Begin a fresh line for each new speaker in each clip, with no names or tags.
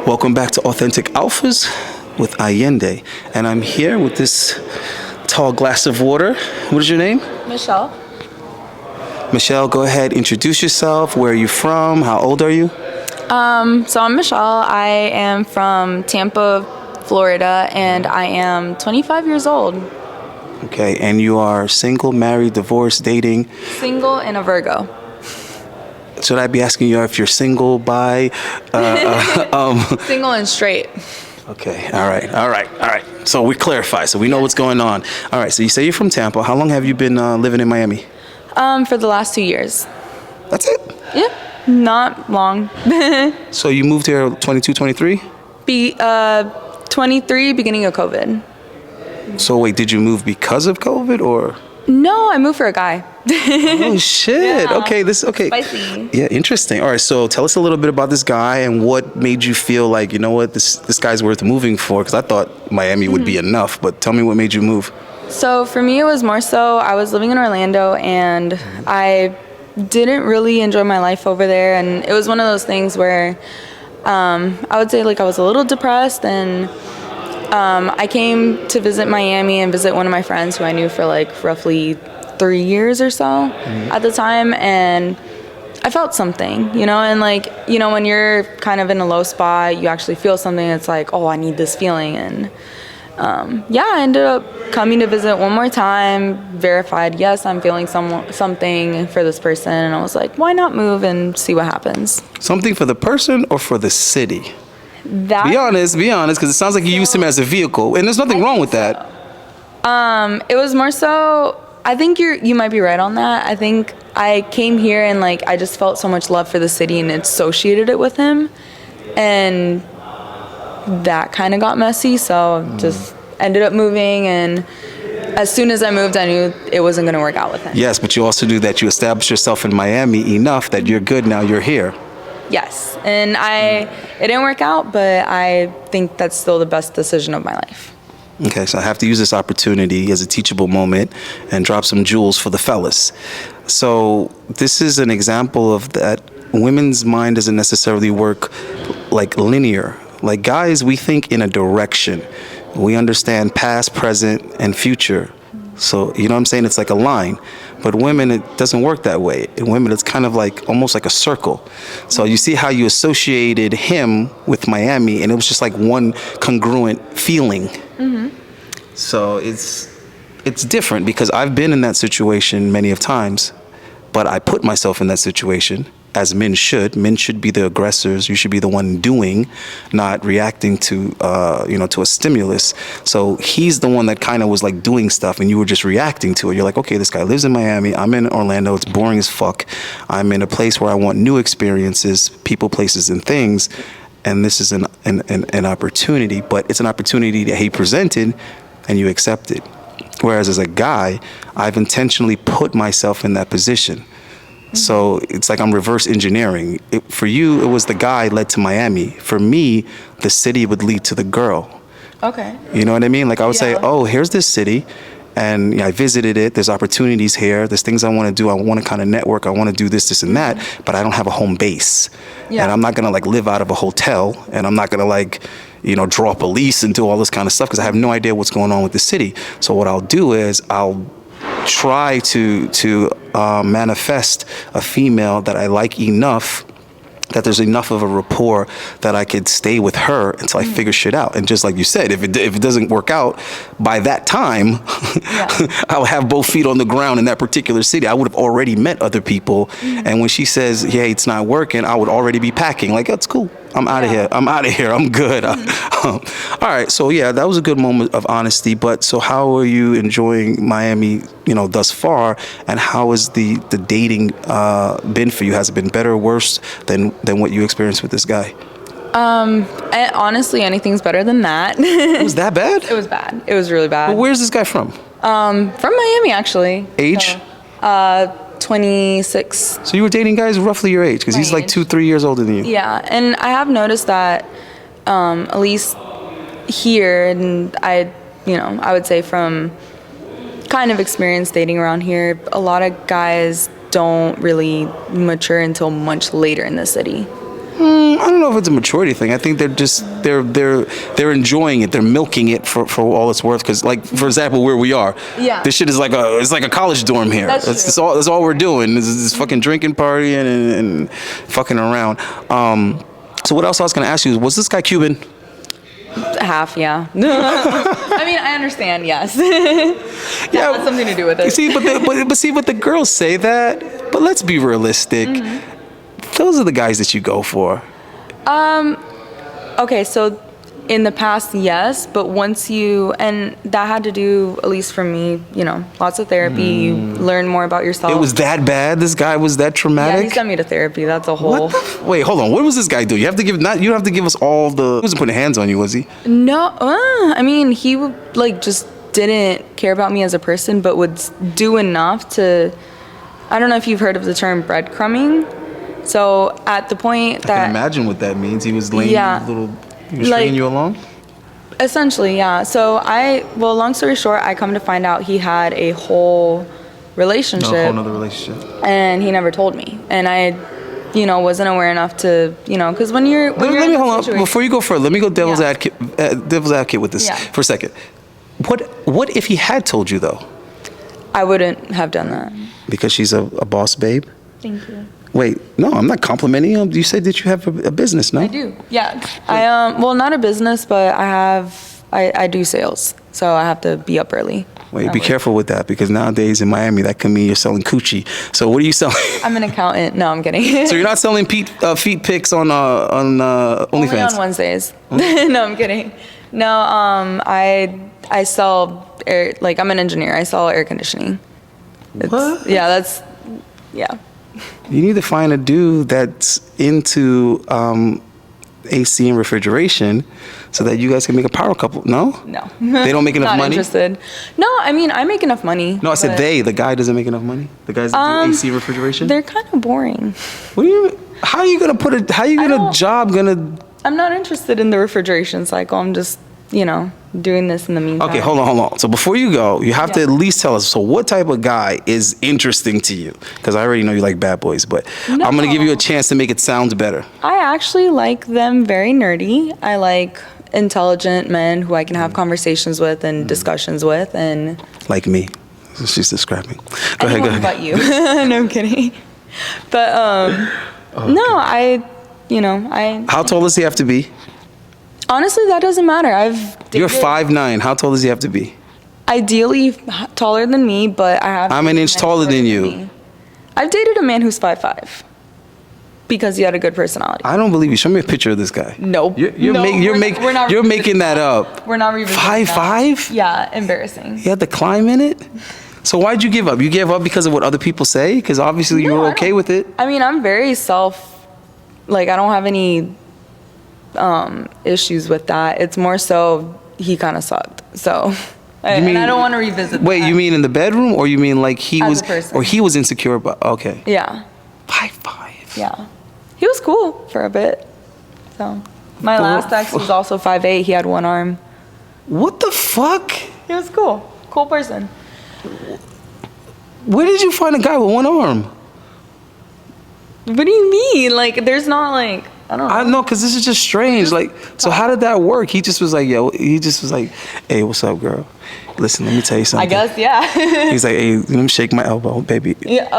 Welcome back to Authentic Alphas with Allende. And I'm here with this tall glass of water. What is your name?
Michelle.
Michelle, go ahead, introduce yourself. Where are you from? How old are you?
So I'm Michelle. I am from Tampa, Florida, and I am 25 years old.
Okay, and you are single, married, divorced, dating?
Single and a Virgo.
Should I be asking you if you're single, bi?
Single and straight.
Okay, all right. So we clarify, so we know what's going on. All right, so you say you're from Tampa. How long have you been living in Miami?
For the last 2 years.
That's it?
Yeah, not long.
So you moved here 22, 23?
23, beginning of COVID.
So wait, did you move because of COVID or?
No, I moved for a guy.
Oh shit.
Yeah.
Okay,
Spicy.
Yeah, interesting. All right, so tell us a little bit about this guy and what made you feel like, you know what, this guy's worth moving for, because I thought Miami would be enough, but tell me what made you move.
So for me, it was more so I was living in Orlando and I didn't really enjoy my life over there, and it was one of those things where I would say like I was a little depressed, and I came to visit Miami and visit one of my friends who I knew for like roughly 3 years or so at the time, and I felt something, and like, when you're kind of in a low spot, you actually feel something. It's like, oh, I need this feeling. And I ended up coming to visit one more time, verified, yes, I'm feeling something for this person, and I was like, why not move and see what happens?
Something for the person or for the city?
That,
Be honest, because it sounds like you used him as a vehicle, and there's nothing wrong with that.
It was more so, I think you might be right on that. I think I came here and like I just felt so much love for the city and associated it with him, and that kind of got messy, so just ended up moving, and as soon as I moved, I knew it wasn't going to work out with him.
Yes, but you also knew that you established yourself in Miami enough that you're good now, you're here.
Yes, and it didn't work out, but I think that's still the best decision of my life.
Okay, so I have to use this opportunity as a teachable moment and drop some jewels for the fellas. So this is an example of that women's mind doesn't necessarily work like linear. Like guys, we think in a direction. We understand past, present, and future. So, you know what I'm saying? It's like a line. But women, it doesn't work that way. In women, it's kind of like almost like a circle. So you see how you associated him with Miami, and it was just like one congruent feeling. Mm-hmm. So it's different because I've been in that situation many of times, but I put myself in that situation. As men should. Men should be the aggressors. You should be the one doing, not reacting to, to a stimulus. So he's the one that kind of was like doing stuff, and you were just reacting to it. You're like, okay, this guy lives in Miami. I'm in Orlando. It's boring as fuck. I'm in a place where I want new experiences, people, places, and things. And this is an opportunity, but it's an opportunity that he presented, and you accept it. Whereas as a guy, I've intentionally put myself in that position. So it's like I'm reverse engineering. For you, it was the guy led to Miami. For me, the city would lead to the girl.
Okay.
You know what I mean? Like I would say, oh, here's this city, and I visited it. There's opportunities here. There's things I want to do. I want to kind of network. I want to do this, and that, but I don't have a home base. Yeah. And I'm not going to like live out of a hotel, and I'm not going to like, draw up a lease and do all this kind of stuff because I have no idea what's going on with the city. So what I'll do is I'll try to manifest a female that I like enough that there's enough of a rapport that I could stay with her until I figure shit out. And just like you said, if it doesn't work out by that time, I'll have both feet on the ground in that particular city. I would have already met other people. And when she says, yeah, it's not working, I would already be packing. Like, that's cool. I'm out of here. I'm good. All right. So yeah, that was a good moment of honesty. But so how are you enjoying Miami, thus far? And how has the dating been for you? Has it been better or worse than what you experienced with this guy?
Honestly, anything's better than that.
It was that bad?
It was bad. It was really bad.
Well, where's this guy from?
From Miami, actually.
Age?
So, 26.
So you were dating guys roughly your age, because he's like 2-3 years older than you.
Yeah, and I have noticed that at least here, and I would say from kind of experience dating around here, a lot of guys don't really mature until much later in the city.
I don't know if it's a maturity thing. I think they're enjoying it. They're milking it for all it's worth. Because, like, for example, where we are, this shit is like a college dorm here. That's all we're doing. Is fucking drinking, partying, and fucking around. So what else I was gonna ask you is, was this guy Cuban?
Half, yeah. I mean, I understand, yes. That has something to do with it.
See, but the girls say that. But let's be realistic. Those are the guys that you go for.
Okay, so in the past, yes, but and that had to do, at least for me, lots of therapy. You learn more about yourself.
It was that bad? This guy was that traumatic?
Yeah, he sent me to therapy. That's a whole.
Wait, hold on. What was this guy do? You don't have to give us all the. He wasn't putting hands on you, was he?
No, I mean, he just didn't care about me as a person, but would do enough to. I don't know if you've heard of the term breadcrumbing. So at the point that.
I can imagine what that means. He was laying He was stringing you along?
Essentially, yeah. So long story short, I come to find out he had a whole relationship.
A whole nother relationship.
And he never told me. And I, wasn't aware enough to, because when you're.
Let me hold on. Before you go further, let me go devil's advocate with this for a second. What if he had told you, though? I
wouldn't have done that.
Because she's a boss babe?
Thank you.
Wait, no, I'm not complimenting you. You said that you have a business, no?
I do, yeah. Not a business, but I do sales, so I have to be up early.
Wait, be careful with that, because nowadays in Miami, that can mean you're selling coochie. So what are you selling?
I'm an accountant. No, I'm kidding.
So you're not selling feet pics on OnlyFans?
Only on Wednesdays. No, I'm kidding. No, I sell I'm an engineer. I sell air conditioning.
What?
Yeah.
You need to find a dude that's into AC and refrigeration so that you guys can make a power couple. No?
No.
They don't make enough
Not
money?
Interested. No, I mean, I make enough money.
No, I said the guy doesn't make enough money? The guys that do AC and refrigeration?
They're kind of boring.
What do you, how are you going to I'm
not interested in the refrigeration cycle. I'm just, doing this in the meantime.
Okay, hold on. So before you go, you have to at least tell us, so what type of guy is interesting to you? Because I already know you like bad boys, but I'm going to give you a chance to make it sound better.
I actually like them very nerdy. I like intelligent men who I can have conversations with and discussions with. And
like me. She's describing. Go ahead.
But you. No, I'm kidding. But, no,
How tall does he have to be?
Honestly, that doesn't matter.
You're 5'9". How tall does he have to be?
Ideally taller than me, but I have.
I'm an inch taller than you.
I've dated a man who's 5'5", because he had a good personality.
I don't believe you. Show me a picture of this guy.
Nope.
You're making that up.
We're not revisiting
5'5"?
Yeah, embarrassing.
You had to climb in it? So why'd you give up? You gave up because of what other people say? Because obviously you were okay with it.
I mean, I'm very I don't have any issues with that. It's more so he kind of sucked. So, and I don't want to revisit that.
Wait, you mean in the bedroom, or you mean like he
As
was,
a person.
or he was insecure? But okay.
Yeah.
5'5".
Yeah. He was cool for a bit. So, my last ex was also 5'8". He had one arm.
What the fuck?
He was cool. Cool person.
Where did you find a guy with one arm?
What do you mean? There's not I don't know.
I know, because this is just strange. So how did that work? He just was like, hey, what's up, girl? Listen, let me tell you something.
I guess, yeah.
He's like, hey, let me shake my elbow, baby.
Yeah,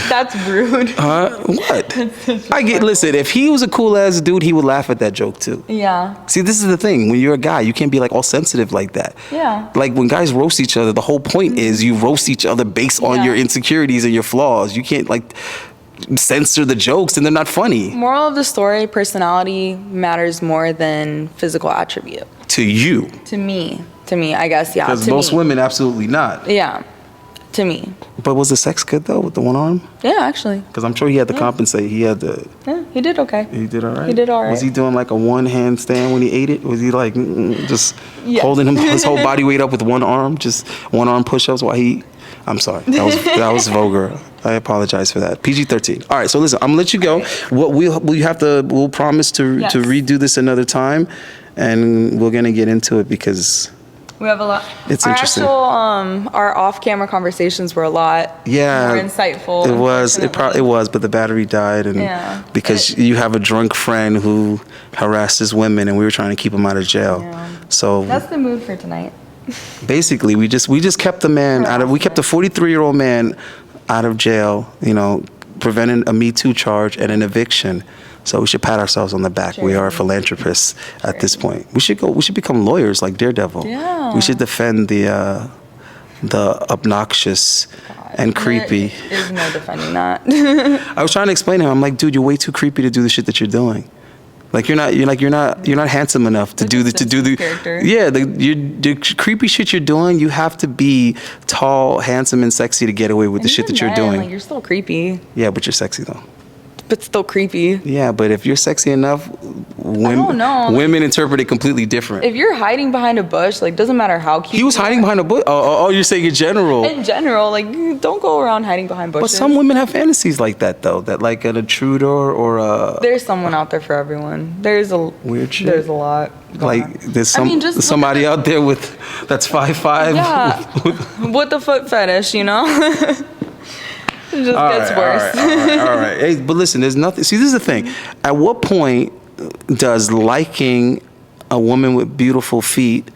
that's rude.
What? Listen, if he was a cool ass dude, he would laugh at that joke too.
Yeah.
See, this is the thing. When you're a guy, you can't be all sensitive like that.
Yeah.
When guys roast each other, the whole point is you roast each other based on your insecurities and your flaws. You can't censor the jokes and they're not funny.
Moral of the story, personality matters more than physical attribute.
To you.
To me, I guess, yeah.
Because most women, absolutely not.
Yeah, to me.
But was the sex good though with the one arm?
Yeah, actually.
Because I'm sure he had to compensate. He had to.
Yeah, he did okay.
He did all right?
He did all right.
Was he doing a one hand stand when he ate it? Was he just holding his whole body weight up with one arm? Just one arm push-ups while he... I'm sorry. That was vulgar. I apologize for that. PG-13. All right, so listen, I'm gonna let you go. We'll promise to redo this another time, and we're gonna get into it because
We have a lot.
It's
our
interesting.
Our off-camera conversations were a lot more insightful.
It was. It was, but the battery died, and because you have a drunk friend who harasses women, and we were trying to keep him out of jail.
Yeah.
So
that's the mood for tonight.
basically, we just kept the man out of. We kept a 43-year-old man out of jail. You know, preventing a Me Too charge and an eviction. So we should pat ourselves on the back.
Charity.
We are philanthropists at this point. We should become lawyers like Daredevil.
Yeah.
We should defend the obnoxious and creepy.
There is no defending that.
I was trying to explain to him. I'm like, dude, you're way too creepy to do the shit that you're doing. Like you're not handsome enough to do the
character.
Yeah, the creepy shit you're doing. You have to be tall, handsome, and sexy to get away with the shit that you're doing.
Like, you're still creepy.
Yeah, but you're sexy though.
But still creepy.
Yeah, but if you're sexy enough, women interpret it completely different.
If you're hiding behind a bush, like, doesn't matter how cute.
He was hiding behind a bush. Oh, you're saying in general.
In general, like, don't go around hiding behind bushes.
But some women have fantasies like that, though. That like an intruder or a.
There's someone out there for everyone. There's a
weird shit.
There's a lot.
Like there's somebody out there that's 5'5".
Yeah. With the foot fetish, you know. It just gets worse.
All right. Hey, but listen, there's nothing. See, this is the thing. At what point does liking a woman with beautiful feet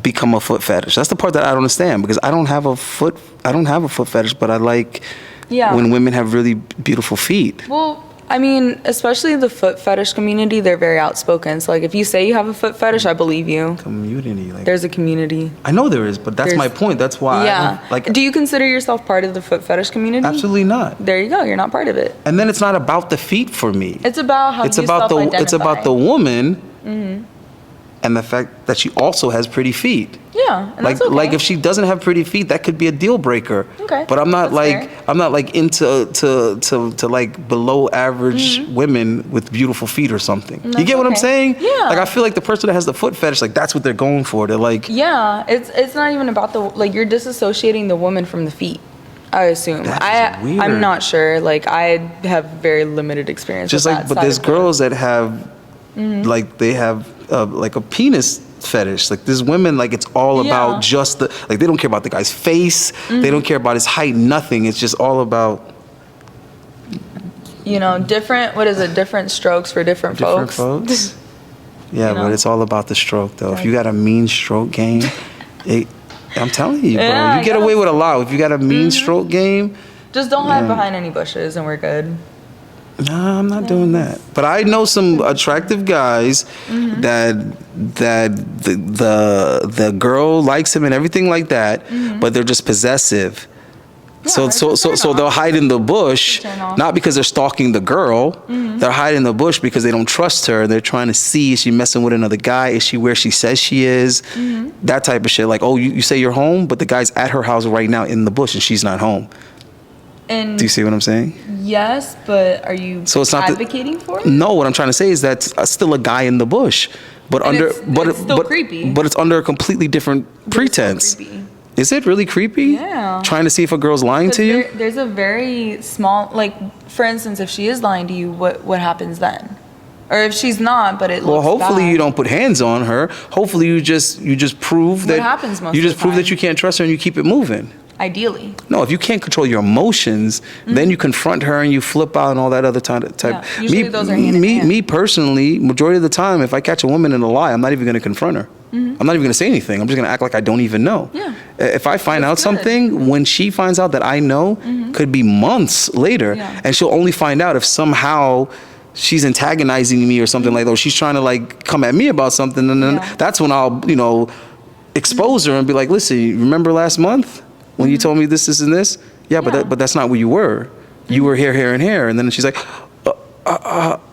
become a foot fetish? That's the part that I don't understand, because I don't have a foot fetish, but I like when women have really beautiful feet.
Well, I mean, especially the foot fetish community, they're very outspoken. So, like, if you say you have a foot fetish, I believe you.
Community. Like,
there's a community.
I know there is, but that's my point. That's why.
Yeah. Do you consider yourself part of the foot fetish community?
Absolutely not.
There you go. You're not part of it.
And then it's not about the feet for me.
It's about how you self-identify.
It's about the woman and the fact that she also has pretty feet.
Yeah, and that's okay.
Like if she doesn't have pretty feet, that could be a deal breaker.
Okay.
But I'm not
fair.
into to like below average women with beautiful feet or something. You get what I'm saying?
Yeah.
Like I feel like the person that has the foot fetish, like that's what they're going for. They're like,
yeah, it's not even about you're disassociating the woman from the feet. I assume.
That's weird.
I'm not sure. Like, I have very limited experience.
Just
with
like,
that
but there's
side of
girls that have like they have like a penis fetish. Like there's women, like it's all about just they don't care about the guy's face. They don't care about his height, nothing. It's just all about,
different strokes for different folks.
Yeah, but it's all about the stroke though. If you got a mean stroke game, I'm telling you, bro, you get away with a lot. If you got a mean stroke game,
just don't hide behind any bushes and we're good.
No, I'm not doing that. But I know some attractive guys that the girl likes him and everything like that, but they're just possessive.
Yeah,
So they'll hide in the bush, not because they're stalking the girl. They're hiding in the bush because they don't trust her. They're trying to see, is she messing with another guy? Is she where she says she is? That type of shit. Like, oh, you say you're home, but the guy's at her house right now in the bush and she's not home.
And
do you see what I'm saying?
Yes, but are you advocating for it?
No, what I'm trying to say is that's still a guy in the bush, but
it's still creepy.
But it's under a completely different pretense. Is it really creepy?
Yeah.
Trying to see if a girl's lying to you?
There's a very small, for instance, if she is lying to you, what happens then? Or if she's not, but it looks
hopefully
bad.
you don't put hands on her. Hopefully you just prove that.
What happens most
you just
of the
prove
time?
that you can't trust her and you keep it moving.
Ideally.
No, if you can't control your emotions, then you confront her and you flip out and all that other type.
Yeah, usually those are hand in hand.
Me personally, majority of the time, if I catch a woman in a lie, I'm not even going to confront her. I'm not even going to say anything. I'm just going to act like I don't even know.
Yeah.
If I find out something, when she finds out that I know, could be months later, and she'll only find out if somehow she's antagonizing me or something like that, or she's trying to come at me about something, and then that's when I'll expose her and be like, listen, you remember last month when you told me this, and this? Yeah, but that's not where you were. You were here, here, and here. And then she's like,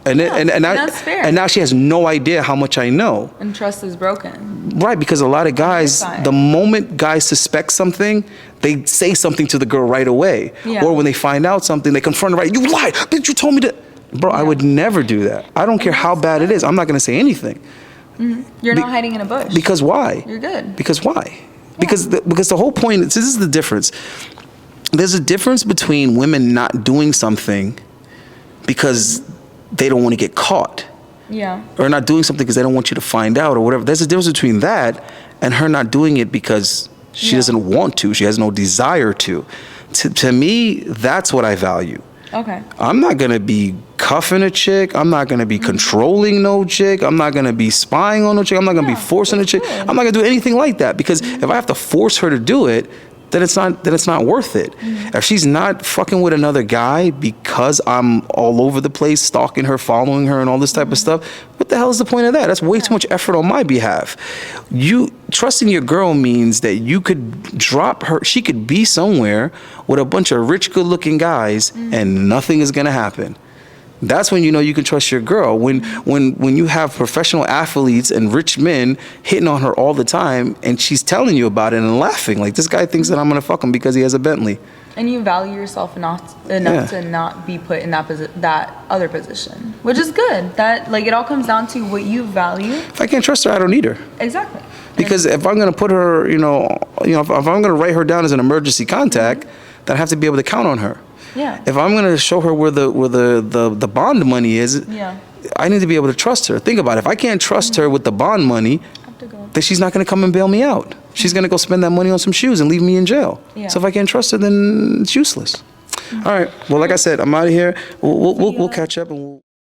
and
that's fair.
And now she has no idea how much I know.
And trust is broken.
Right, because a lot of guys, the moment guys suspect something, they say something to the girl right away.
Yeah.
Or when they find out something, they confront her right. You lied, bitch, you told me that. Bro, I would never do that. I don't care how bad it is. I'm not going to say anything.
You're not hiding in a bush.
Because why?
You're good.
Because why? Because the whole point, this is the difference. There's a difference between women not doing something because they don't want to get caught.
Yeah.
or not doing something because they don't want you to find out or whatever. There's a difference between that and her not doing it because she doesn't want to. She has no desire to. To me, that's what I value.
Okay.
I'm not going to be cuffing a chick. I'm not going to be controlling no chick. I'm not going to be spying on no chick. I'm not going to be forcing a chick. I'm not going to do anything like that, because if I have to force her to do it, then it's not worth it. If she's not fucking with another guy because I'm all over the place stalking her, following her, and all this type of stuff, what the hell is the point of that? That's way too much effort on my behalf. You trusting your girl means that you could drop her. She could be somewhere with a bunch of rich, good-looking guys, and nothing is gonna happen. That's when you know you can trust your girl. When you have professional athletes and rich men hitting on her all the time, and she's telling you about it and laughing, like, this guy thinks that I'm gonna fuck him because he has a Bentley.
And you value yourself enough to not be put in that other position, which is good. That, like, it all comes down to what you value.
If I can't trust her, I don't need her.
Exactly.
Because if I'm gonna put her, if I'm gonna write her down as an emergency contact, then I have to be able to count on her.
Yeah.
If I'm gonna show her where the bond money is, I need to be able to trust her. Think about it. If I can't trust her with the bond money, then she's not gonna come and bail me out. She's gonna go spend that money on some shoes and leave me in jail. Yeah. So if I can't trust her, then it's useless. All right. Well, like I said, I'm out of here. We'll catch up and we'll.